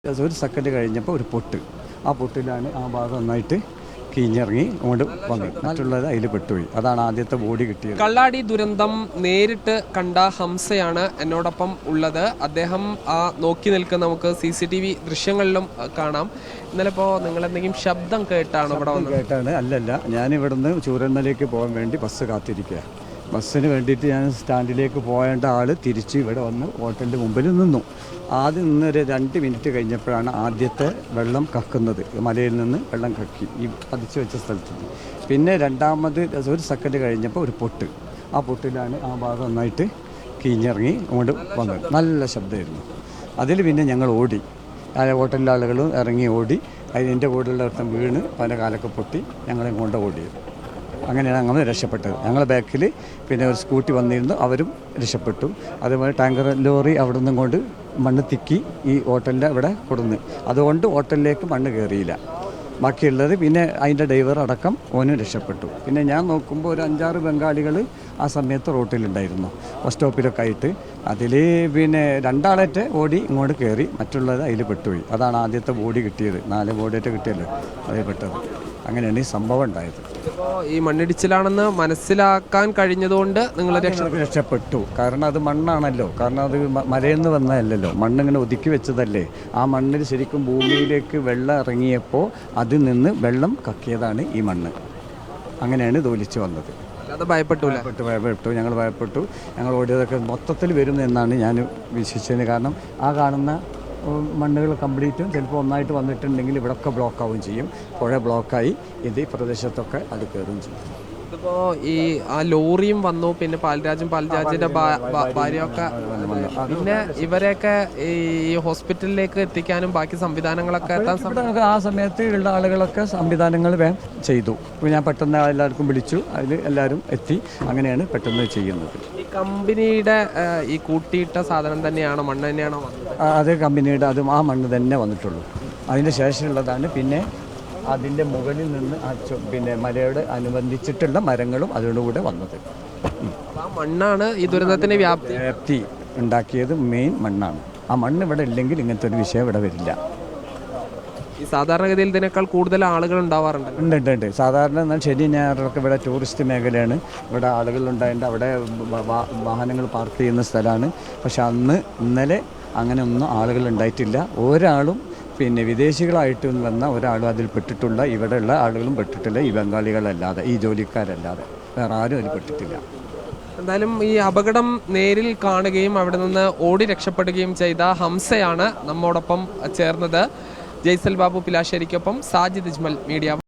ഒരു സെക്കൻഡ് കഴിഞ്ഞപ്പോൾ ഒരു പൊട്ട്, ആ പൊട്ടിലാണ് ആ ഭാഗം നന്നായിട്ട് കീഞ്ഞിറങ്ങി അങ്ങോട്ട് വന്നു, മറ്റുള്ളത് അതിൽ പെട്ടുപോയി. അതാണ് ആദ്യത്തെ ബോഡി കിട്ടിയത്. കള്ളാടി ദുരന്തം നേരിട്ട് കണ്ട ഹംസയാണ് എന്നോടൊപ്പം ഉള്ളത്. അദ്ദേഹം നോക്കി നിൽക്കുന്ന നമുക്ക് CCTV ദൃശ്യങ്ങളിലും കാണാം. ഇന്നലെ ഇപ്പോൾ നിങ്ങൾ എന്തെങ്കിലും ശബ്ദം കേട്ടാണോ ഇവിടെ വന്നത്? കേട്ടാണ്. അല്ലല്ല, ഞാനിവിടുന്ന് ചൂരന്മലയ്ക്ക് പോകാൻ വേണ്ടി ബസ് കാത്തിരിക്കുക. ബസ്സിന് വേണ്ടിയിട്ട് ഞാൻ സ്റ്റാൻഡിലേക്ക് പോകേണ്ട ആൾ തിരിച്ച് ഇവിടെ വന്ന് ഹോട്ടലിൻ്റെ മുമ്പിൽ നിന്നു. ആദ്യം നിന്നൊരു 2 മിനിറ്റ് കഴിഞ്ഞപ്പോഴാണ് ആദ്യത്തെ വെള്ളം കക്കുന്നത്. മലയിൽ നിന്ന് വെള്ളം കക്കി ഈ പതിച്ചു വെച്ച സ്ഥലത്ത്. പിന്നെ രണ്ടാമത് ഒരു സെക്കൻഡ് കഴിഞ്ഞപ്പോൾ ഒരു പൊട്ട്, ആ പൊട്ടിലാണ് ആ ഭാഗം നന്നായിട്ട് കീഞ്ഞിറങ്ങി അങ്ങോട്ട് വന്നത്. നല്ല ശബ്ദമായിരുന്നു. അതിൽ പിന്നെ ഞങ്ങൾ ഓടി, ഹോട്ടലിലെ ആളുകളും ഇറങ്ങി ഓടി. അതിൻ്റെ കൂടെയുള്ള ഒരുത്തം വീണ് പല കാലൊക്കെ പൊട്ടി ഞങ്ങളെ കൊണ്ട് ഓടിയത്. അങ്ങനെയാണ് ഞങ്ങൾ രക്ഷപ്പെട്ടത്. ഞങ്ങളുടെ ബാക്കിൽ പിന്നെ ഒരു സ്കൂട്ടി വന്നിരുന്നു, അവരും രക്ഷപ്പെട്ടു. അതേപോലെ ടാങ്കർ ലോറി അവിടെ നിന്നും കൊണ്ട് മണ്ണ് തിക്കി ഈ ഹോട്ടലിൻ്റെ അവിടെ കൊടുന്ന്, അതുകൊണ്ട് ഹോട്ടലിലേക്ക് മണ്ണ് കയറിയില്ല. ബാക്കിയുള്ളത് പിന്നെ അതിൻ്റെ ഡ്രൈവർ അടക്കം ഓനും രക്ഷപ്പെട്ടു. പിന്നെ ഞാൻ നോക്കുമ്പോൾ ഒരു 5-6 ബംഗാളികൾ ആ സമയത്ത് റോട്ടിലുണ്ടായിരുന്നു, ബസ് സ്റ്റോപ്പിലൊക്കെ ആയിട്ട്. അതിൽ പിന്നെ 2 ആളേറ്റ് ഓടി ഇങ്ങോട്ട് കയറി, മറ്റുള്ളത് അതിൽ പെട്ടുപോയി. അതാണ് ആദ്യത്തെ ബോഡി കിട്ടിയത്. 4 ബോഡിയായിട്ട് കിട്ടിയല്ലോ, അതിൽ പെട്ടത്. അങ്ങനെയാണ് ഈ സംഭവം ഉണ്ടായത്. ഇപ്പോൾ ഈ മണ്ണിടിച്ചിലാണെന്ന് മനസ്സിലാക്കാൻ കഴിഞ്ഞതുകൊണ്ട് നിങ്ങൾ രക്ഷപ്പെട്ടു. കാരണം അത് മണ്ണാണല്ലോ, കാരണം അത് മലയിൽ നിന്ന് വന്നതല്ലല്ലോ, മണ്ണിങ്ങനെ ഒതുക്കി വെച്ചതല്ലേ. ആ മണ്ണിൽ ശരിക്കും ഭൂമിയിലേക്ക് വെള്ളം ഇറങ്ങിയപ്പോൾ അതിൽ നിന്ന് വെള്ളം കക്കിയതാണ് ഈ മണ്ണ്. അങ്ങനെയാണ് ഇത് ഒലിച്ചു വന്നത്. അത് ഭയപ്പെട്ടു. ഞങ്ങൾ ഭയപ്പെട്ടു. ഞങ്ങൾ ഓടിയതൊക്കെ മൊത്തത്തിൽ വരും എന്നാണ് ഞാൻ വിശ്വസിച്ചത്. കാരണം ആ കാണുന്ന മണ്ണുകൾ കംപ്ലീറ്റും ചിലപ്പോൾ ഒന്നായിട്ട് വന്നിട്ടുണ്ടെങ്കിൽ ഇവിടെയൊക്കെ ബ്ലോക്കാവുകയും ചെയ്യും. പുഴ ബ്ലോക്കായി ഇത് ഈ പ്രദേശത്തൊക്കെ അത് കയറുകയും ചെയ്യും. ഇതിപ്പോൾ ഈ ആ ലോറിയും വന്നു, പിന്നെ പാൽരാജിൻ്റെ ഭാര്യയൊക്കെ, പിന്നെ ഇവരെയൊക്കെ ഈ ഹോസ്പിറ്റലിലേക്ക് എത്തിക്കാനും ബാക്കി സംവിധാനങ്ങളൊക്കെ ആ സമയത്ത് ഉള്ള ആളുകളൊക്കെ സംവിധാനങ്ങൾ വേഗം ചെയ്തു. ഞാൻ പെട്ടെന്ന് എല്ലാവർക്കും വിളിച്ചു, അതിൽ എല്ലാവരും എത്തി. അങ്ങനെയാണ് പെട്ടെന്ന് ചെയ്യുന്നത്. ഈ കമ്പനിയുടെ ഈ കൂട്ടിയിട്ട സാധനം തന്നെയാണോ, മണ്ണ് തന്നെയാണോ? അത് കമ്പനിയുടെ, അതും ആ മണ്ണ് തന്നെ വന്നിട്ടുള്ളൂ. അതിൻ്റെ ശേഷമുള്ളതാണ് പിന്നെ അതിൻ്റെ മുകളിൽ നിന്ന് പിന്നെ മലയോട് അനുബന്ധിച്ചിട്ടുള്ള മരങ്ങളും അതിനോടുകൂടെ വന്നത്. ആ മണ്ണാണ് ഈ ദുരന്തത്തിൻ്റെ വ്യാപ്തി ഉണ്ടാക്കിയത്. മെയിൻ മണ്ണാണ്. ആ മണ്ണ് ഇവിടെ ഇല്ലെങ്കിൽ ഇങ്ങനത്തെ ഒരു വിഷയം ഇവിടെ വരില്ല. ഈ സാധാരണഗതിയിൽ ഇതിനേക്കാൾ കൂടുതൽ ആളുകൾ ഉണ്ടാവാറുണ്ട്. ഉണ്ട്. സാധാരണ എന്നാൽ ശനി ഞായറൊക്കെ ഇവിടെ ടൂറിസ്റ്റ് മേഖലയാണ്. ഇവിടെ ആളുകളുണ്ടായിട്ട് അവിടെ വാഹനങ്ങൾ പാർക്ക് ചെയ്യുന്ന സ്ഥലമാണ്. പക്ഷെ ഇന്നലെ അങ്ങനെ ഒന്നും ആളുകൾ ഉണ്ടായിട്ടില്ല. ഒരാളും പിന്നെ വിദേശികളായിട്ട് വന്ന ഒരാളും അതിൽ പെട്ടിട്ടുള്ള, ഇവിടെയുള്ള ആളുകളും പെട്ടിട്ടില്ല. ഈ ബംഗാളികളല്ലാതെ, ഈ ജോലിക്കാരല്ലാതെ വേറെ ആരും അതിൽ പെട്ടിട്ടില്ല. എന്തായാലും ഈ അപകടം നേരിൽ കാണുകയും അവിടെ നിന്ന് ഓടി രക്ഷപ്പെടുകയും ചെയ്ത ഹംസയാണ് നമ്മോടൊപ്പം ചേർന്നത്. ജയ്സൽ ബാബു പിലാശ്ശേരിക്കൊപ്പം സാജിദ് ഇജ്മൽ, മീഡിയ.